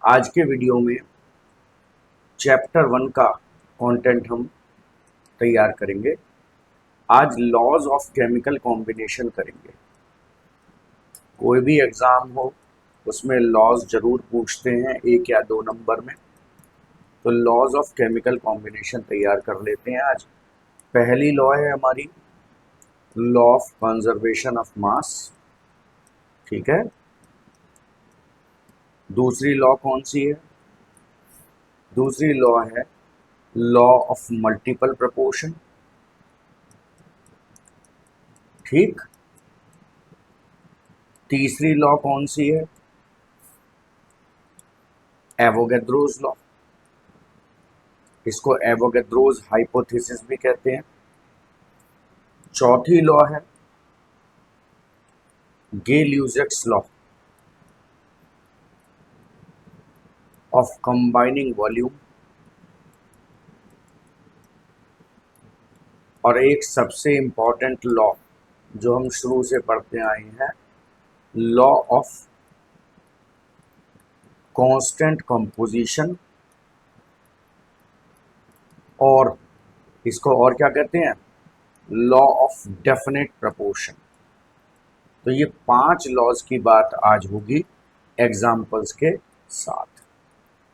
आज के वीडियो में चैप्टर 1 का कंटेंट हम तैयार करेंगे। आज लॉज ऑफ केमिकल कॉम्बिनेशन करेंगे। कोई भी एग्ज़ाम हो उसमें लॉज ज़रूर पूछते हैं 1 या 2 नंबर में, तो लॉज ऑफ केमिकल कॉम्बिनेशन तैयार कर लेते हैं। आज पहली लॉ है हमारी लॉ ऑफ कंजर्वेशन ऑफ मास, ठीक है। दूसरी लॉ कौन सी है? दूसरी लॉ है लॉ ऑफ मल्टीपल प्रोपोर्शन, ठीक। तीसरी लॉ कौन सी है? एवोगैड्रोस लॉ, इसको एवोगैड्रोस हाइपोथेसिस भी कहते हैं। चौथी लॉ है गे-ल्यूजेक्स लॉ ऑफ कंबाइनिंग वॉल्यूम, और एक सबसे इंपॉर्टेंट लॉ जो हम शुरू से पढ़ते आए हैं, लॉ ऑफ कांस्टेंट कंपोजिशन, और इसको और क्या कहते हैं? Law of definite proportion. तो ये 5 लॉज की बात आज होगी एग्जाम्पल्स के साथ।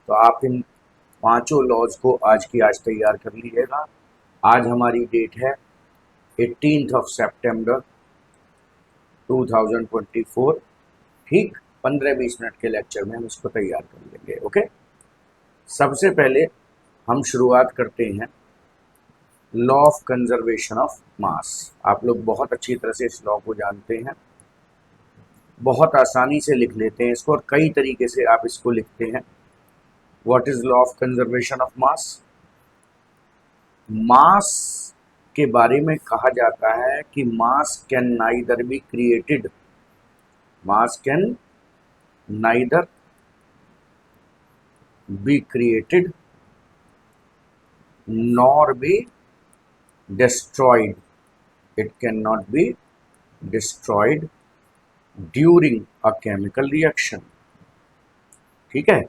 तो आप इन 5 लॉज को आज की आज तैयार कर लीजिएगा। आज हमारी डेट है 18 सितंबर 2024, ठीक। 15-20 मिनट के लेक्चर में हम इसको तैयार कर लेंगे। ओके, सबसे पहले हम शुरुआत करते हैं लॉ ऑफ कंजर्वेशन ऑफ मास। आप लोग बहुत अच्छी तरह से इस लॉ को जानते हैं, बहुत आसानी से लिख लेते हैं इसको, और कई तरीके से आप इसको लिखते हैं। What is law of conservation of mass? Mass के बारे में कहा जाता है कि mass can neither be created, mass can neither be created nor be destroyed. It cannot be destroyed during a chemical reaction, ठीक है।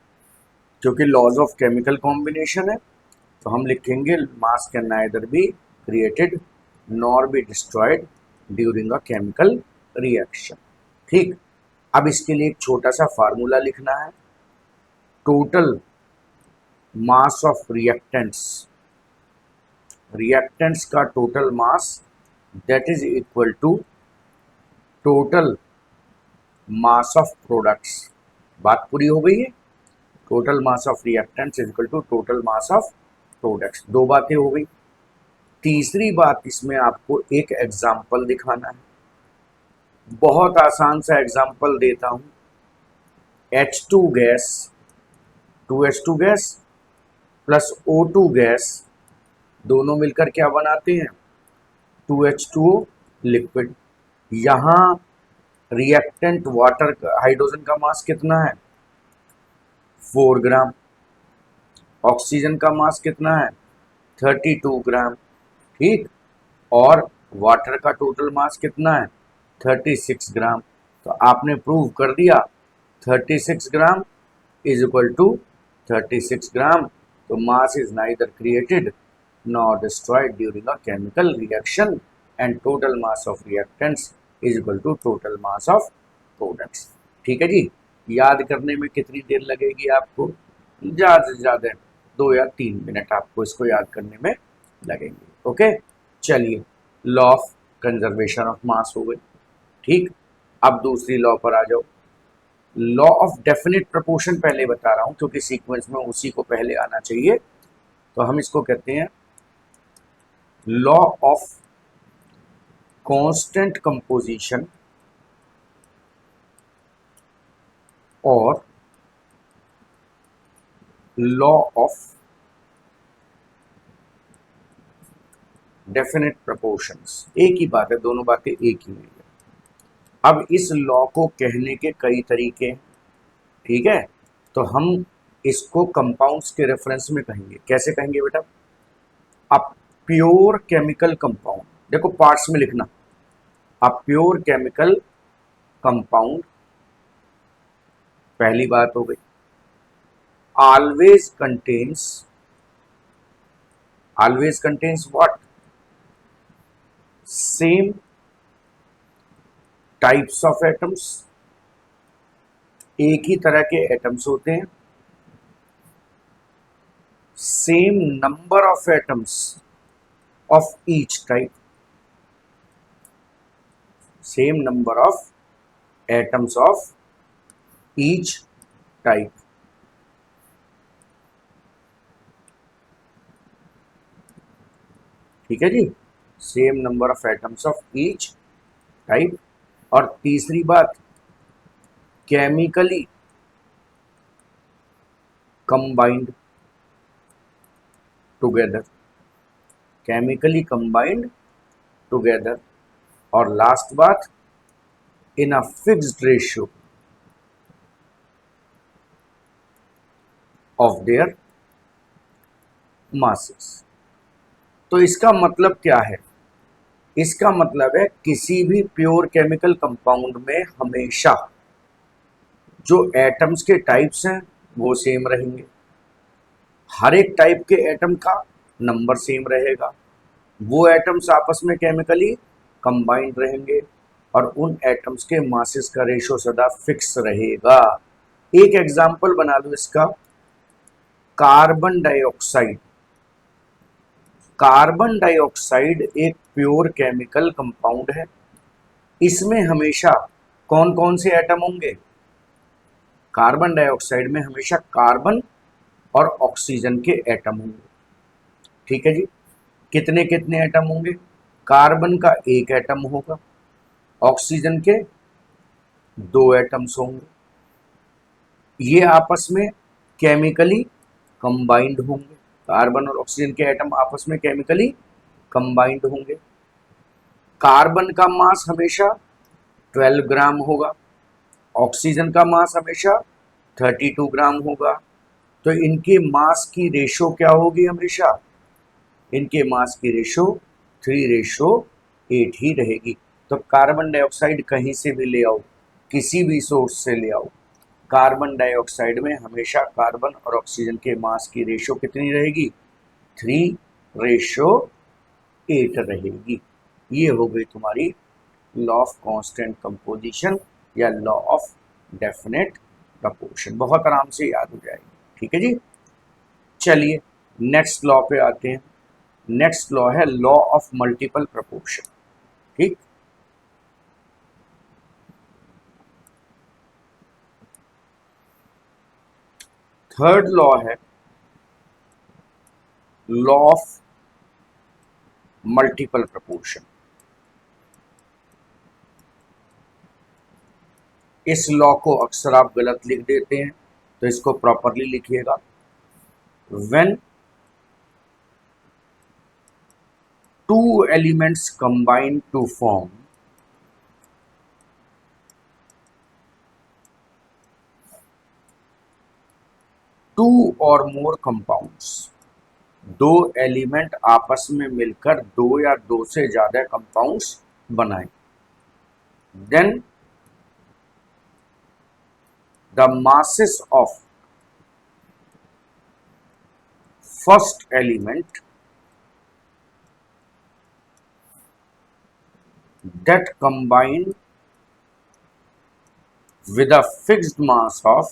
क्योंकि लॉज ऑफ केमिकल कॉम्बिनेशन है, तो हम लिखेंगे मास can neither be created nor be destroyed during a chemical reaction, ठीक। अब इसके लिए एक छोटा सा फार्मूला लिखना है। टोटल मास ऑफ रिएक्टेंट्स का total mass that is equal to total mass of products. बात पूरी हो गई है। Total mass of reactants is equal to total mass of products. 2 बातें हो गई। तीसरी बात, इसमें आपको एक एग्जाम्पल दिखाना है। बहुत आसान सा एग्जाम्पल देता हूं। H2 gas, 2H2 gas plus O2 gas, दोनों मिलकर क्या बनाते हैं? 2H2O liquid. यहाँ रिएक्टेंट वाटर का हाइड्रोजन का मास कितना है? 4 ग्राम। ऑक्सीजन का मास कितना है? 32 ग्राम, ठीक। और वाटर का टोटल मास कितना है? 36 ग्राम। तो आपने प्रूव कर दिया 36 ग्राम इज इक्वल टू 36 ग्राम। तो mass is neither created nor destroyed during a chemical reaction, and total mass of reactants is equal to total mass of products, ठीक है जी। याद करने में कितनी देर लगेगी आपको? ज़्यादा से ज़्यादा 2 या 3 मिनट आपको इसको याद करने में लगेंगे। ओके, चलिए, लॉ ऑफ कंजर्वेशन ऑफ मास हो गई, ठीक। अब दूसरी लॉ पर आ जाओ। लॉ ऑफ डेफिनेट प्रोपोर्शन पहले बता रहा हूं क्योंकि सीक्वेंस में उसी को पहले आना चाहिए। तो हम इसको कहते हैं लॉ ऑफ कांस्टेंट कंपोजिशन और लॉ ऑफ डेफिनेट प्रोपोर्शंस। एक ही बात है, दोनों बातें एक ही है। अब इस लॉ को कहने के कई तरीके हैं, ठीक है। तो हम इसको कंपाउंड्स के रेफरेंस में कहेंगे। कैसे कहेंगे बेटा? अब प्योर केमिकल कंपाउंड, देखो पार्ट्स में लिखना। अ प्योर केमिकल कंपाउंड, पहली बात हो गई। always contains what? Same types of atoms, एक ही तरह के एटम्स होते हैं, same number of atoms of each type, same number of atoms of each type. ठीक है जी, same number of atoms of each type. और तीसरी बात, chemically combined together, chemically combined together. और लास्ट बात, in a fixed ratio of their masses. तो इसका मतलब क्या है? इसका मतलब है किसी भी प्योर केमिकल कंपाउंड में हमेशा जो एटम्स के टाइप्स हैं वो सेम रहेंगे, हर एक टाइप के एटम का नंबर सेम रहेगा, वो एटम्स आपस में केमिकली कंबाइंड रहेंगे और उन एटम्स के मासेस का रेशो सदा फिक्स रहेगा। एक एग्जांपल बना लो इसका, कार्बन डाइऑक्साइड। कार्बन डाइऑक्साइड एक प्योर केमिकल कंपाउंड है, इसमें हमेशा कौन कौन से एटम होंगे? कार्बन डाइऑक्साइड में हमेशा कार्बन और ऑक्सीजन के एटम होंगे। ठीक है जी, कितने कितने एटम होंगे? कार्बन का एक एटम होगा, ऑक्सीजन के दो एटम्स होंगे, ये आपस में केमिकली कंबाइंड होंगे, कार्बन और ऑक्सीजन के एटम आपस में केमिकली कंबाइंड होंगे। कार्बन का मास हमेशा 12 ग्राम होगा, ऑक्सीजन का मास हमेशा 32 ग्राम होगा। तो इनके मास की रेशो क्या होगी? हमेशा इनके मास की रेशो 3:8 ही रहेगी। तो कार्बन डाइऑक्साइड कहीं से भी ले आओ, किसी भी सोर्स से ले आओ, कार्बन डाइऑक्साइड में हमेशा कार्बन और ऑक्सीजन के मास की रेशो कितनी रहेगी? 3:8 रहेगी। ये हो गई तुम्हारी लॉ ऑफ कांस्टेंट कंपोजिशन या लॉ ऑफ डेफिनेट प्रपोर्शन, बहुत आराम से याद हो जाएगी। ठीक है जी, चलिए नेक्स्ट लॉ पे आते हैं। नेक्स्ट लॉ है लॉ ऑफ मल्टीपल प्रपोर्शन। ठीक, थर्ड लॉ है लॉ ऑफ मल्टीपल प्रपोर्शन। इस लॉ को अक्सर आप गलत लिख देते हैं, तो इसको प्रॉपरली लिखिएगा। When two elements combine to form two or more compounds, दो एलिमेंट आपस में मिलकर दो या दो से ज्यादा कंपाउंड्स बनाएं, then the masses of first element that combine with a fixed mass of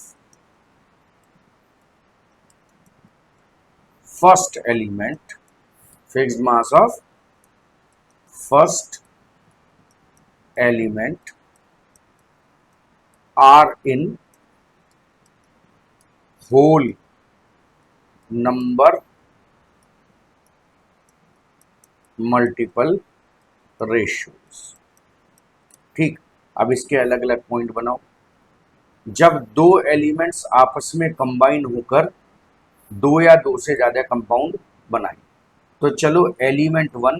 first element, fixed mass of first element are in whole number multiple ratios। ठीक, अब इसके अलग अलग पॉइंट बनाओ। जब दो एलिमेंट्स आपस में कंबाइन होकर दो या दो से ज्यादा कंपाउंड बनाए, तो चलो एलिमेंट 1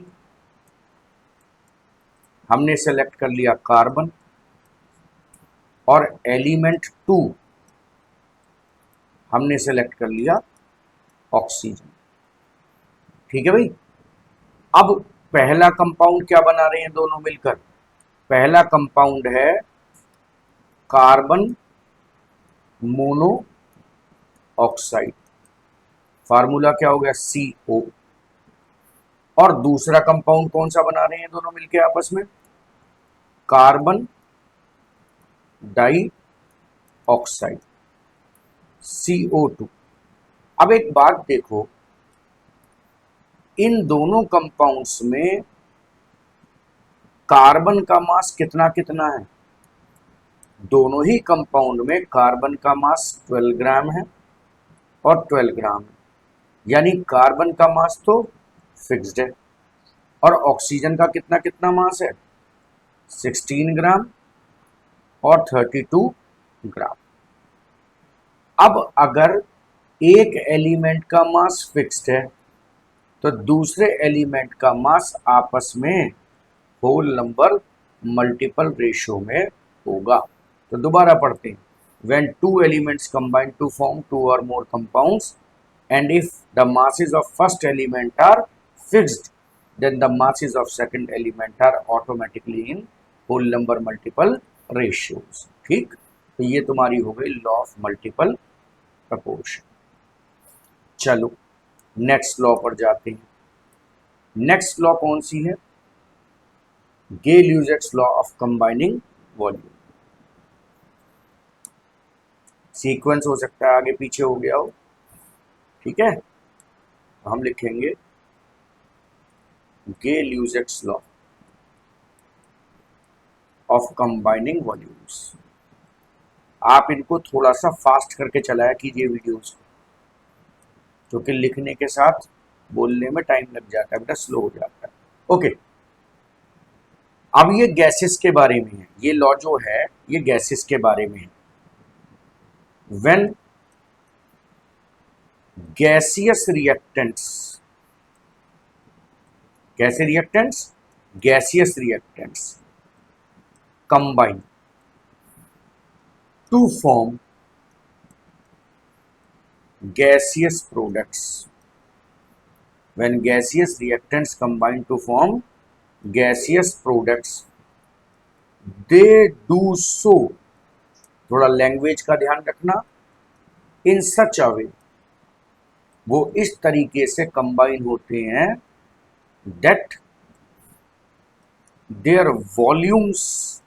हमने सेलेक्ट कर लिया कार्बन, और एलिमेंट 2 हमने सेलेक्ट कर लिया ऑक्सीजन। ठीक है भाई, अब पहला कंपाउंड क्या बना रहे हैं दोनों मिलकर? पहला कंपाउंड है कार्बन मोनो ऑक्साइड, फार्मूला क्या हो गया CO। और दूसरा कंपाउंड कौन सा बना रहे हैं दोनों मिलके आपस में, कार्बन डाई ऑक्साइड CO2। अब एक बात देखो, इन दोनों कंपाउंड्स में कार्बन का मास कितना कितना है, दोनों ही कंपाउंड में कार्बन का मास 12 ग्राम है और 12 ग्राम है, यानी कार्बन का मास तो फिक्स्ड है। और ऑक्सीजन का कितना कितना मास है, 16 ग्राम और 32 ग्राम। अब अगर एक एलिमेंट का मास फिक्स्ड है तो दूसरे एलिमेंट का मास आपस में होल नंबर मल्टीपल रेशियो में होगा। तो दोबारा पढ़ते हैं, when two elements combine to form two or more compounds and if the masses of first element are fixed then the masses of second element are automatically in whole number multiple ratios। ठीक, तो ये तुम्हारी हो गई law of multiple proportion. चलो next law पर जाते हैं। नेक्स्ट लॉ कौन सी है, Gay Lussac's law of combining volume. Sequence हो सकता है आगे पीछे हो गया हो, ठीक है, तो हम लिखेंगे गेल-यूजेक्स लॉ ऑफ कंबाइनिंग वॉल्यूम्स। आप इनको थोड़ा सा फास्ट करके चलाया कीजिए वीडियोस को, क्योंकि लिखने के साथ बोलने में टाइम लग जाता है बेटा, स्लो हो जाता है। ओके, अब ये गैसेस के बारे में है, ये लॉ जो है ये गैसेस के बारे में है। व्हेन गैसियस रिएक्टेंट्स, कैसे reactants, gaseous reactants combine to form gaseous products, when gaseous reactants combine to form gaseous products they do so, थोड़ा लैंग्वेज का ध्यान रखना, इन सच अ वे, वो इस तरीके से कंबाइन होते हैं that their volumes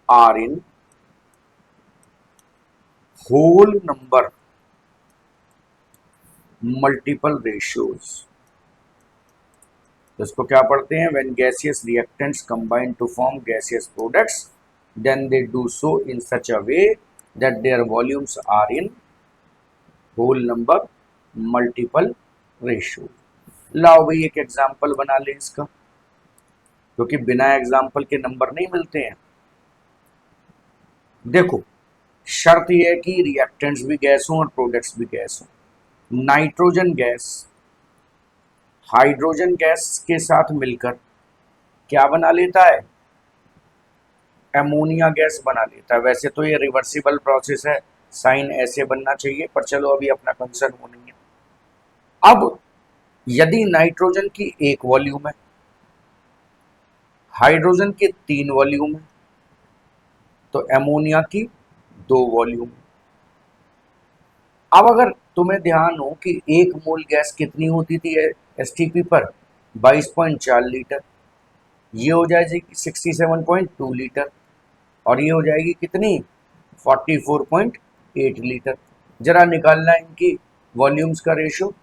are in whole number multiple ratios. तो इसको क्या पढ़ते हैं, when gaseous reactants combine to form gaseous products then they do so in such a way that their volumes are in whole number multiple ratio. लाओ भाई एक example बना लें इसका, क्योंकि बिना एग्जांपल के नंबर नहीं मिलते हैं। देखो शर्त यह है कि रिएक्टेंट्स भी गैस हों और प्रोडक्ट्स भी गैस हों। नाइट्रोजन गैस हाइड्रोजन गैस के साथ मिलकर क्या बना लेता है, एमोनिया गैस बना लेता है। वैसे तो ये रिवर्सिबल प्रोसेस है, साइन ऐसे बनना चाहिए, पर चलो अभी अपना कंसर्न वो नहीं है। अब यदि नाइट्रोजन की एक वॉल्यूम है, हाइड्रोजन की 3 वॉल्यूम है, तो एमोनिया की 2 वॉल्यूम। अब अगर तुम्हें ध्यान हो कि 1 मोल गैस कितनी होती थी एसटीपी पर, 22.4 लीटर, ये हो जाएगी 67.2 लीटर, और ये हो जाएगी कितनी 44.8 लीटर। जरा निकालना है इनकी वॉल्यूम्स का रेशो,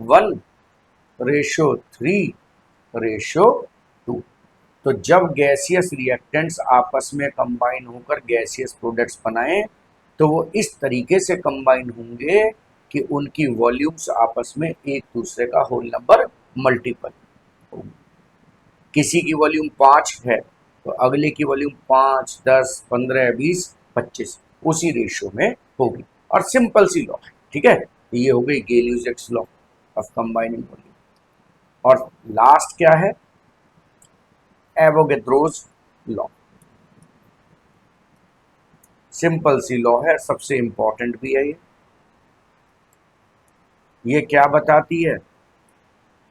1:3:2। तो जब गैसियस रिएक्टेंट्स आपस में कंबाइन होकर गैसियस प्रोडक्ट्स बनाएं तो वो इस तरीके से कंबाइन होंगे कि उनकी वॉल्यूम्स आपस में एक दूसरे का होल नंबर मल्टीपल होंगे। किसी की वॉल्यूम 5 है तो अगले की वॉल्यूम 5, 10, 15, 20, 25 उसी रेशियो में होगी। और सिंपल सी लॉ है, ठीक है, ये हो गई गेल-यूजेक्स लॉ ऑफ कंबाइनिंग वॉल्यूम। और लास्ट क्या है, एवोगैड्रोस लॉ। सिंपल सी लॉ है, सबसे इंपॉर्टेंट भी है ये क्या बताती है,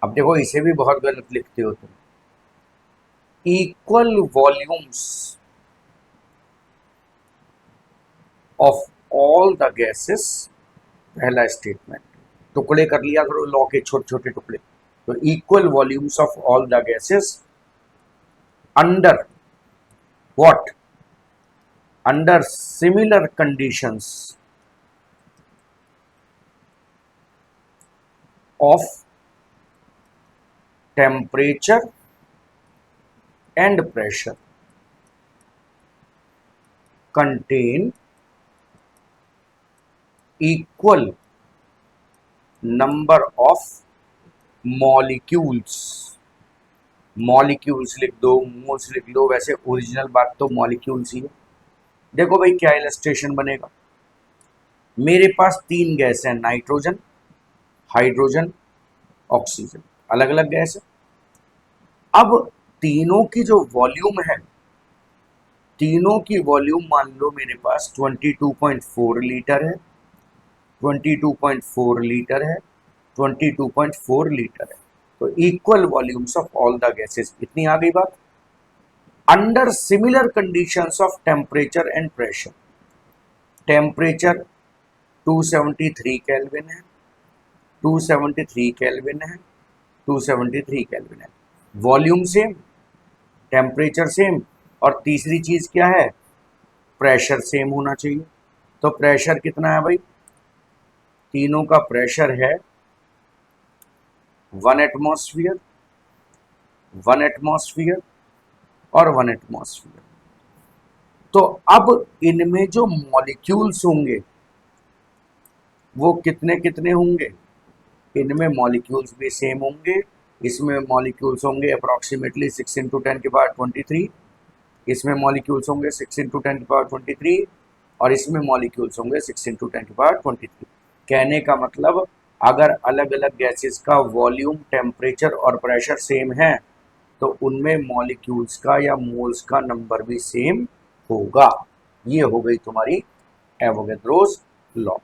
अब देखो इसे भी बहुत गलत लिखते हो तुम, equal volumes of all the gases, पहला स्टेटमेंट, टुकड़े कर लिया करो लॉ के छोटे छोटे टुकड़े, तो equal volumes of all the gases under what, under similar conditions of temperature and pressure contain equal number of molecules, molecules लिख दो, मोल्स लिख दो, वैसे ओरिजिनल बात तो मॉलिक्यूल्स ही है। देखो भाई क्या इलस्ट्रेशन बनेगा, मेरे पास तीन गैस है, नाइट्रोजन, हाइड्रोजन, ऑक्सीजन, अलग अलग गैस है। अब तीनों की जो वॉल्यूम है, तीनों की वॉल्यूम मान लो मेरे पास 22.4 लीटर है, 22.4 लीटर है, 22.4 लीटर है, तो equal volumes of all the gases, इतनी आ गई बात। Under similar conditions of temperature and pressure, temperature 273 kelvin है, 273 केल्विन है, 273 केल्विन है, वॉल्यूम सेम, टेम्परेचर सेम, और तीसरी चीज क्या है, प्रेशर सेम होना चाहिए। तो प्रेशर कितना है भाई, तीनों का प्रेशर है 1 एटमॉस्फेयर, 1 एटमॉस्फेयर और 1 एटमॉस्फेयर। तो अब इनमें जो मॉलिक्यूल्स होंगे वो कितने कितने होंगे, इनमें मॉलिक्यूल्स भी सेम होंगे, इसमें मॉलिक्यूल्स होंगे अप्रॉक्सीमेटली 6 × 10⁻23, इसमें मॉलिक्यूल्स होंगे 6 × 10⁻23 और इसमें मॉलिक्यूल्स होंगे 6 × 10⁻23। कहने का मतलब अगर अलग अलग गैसेस का वॉल्यूम, टेम्परेचर और प्रेशर सेम है तो उनमें मॉलिक्यूल्स का या मोल्स का नंबर भी सेम होगा। ये हो गई तुम्हारी एवोगैड्रोस लॉ।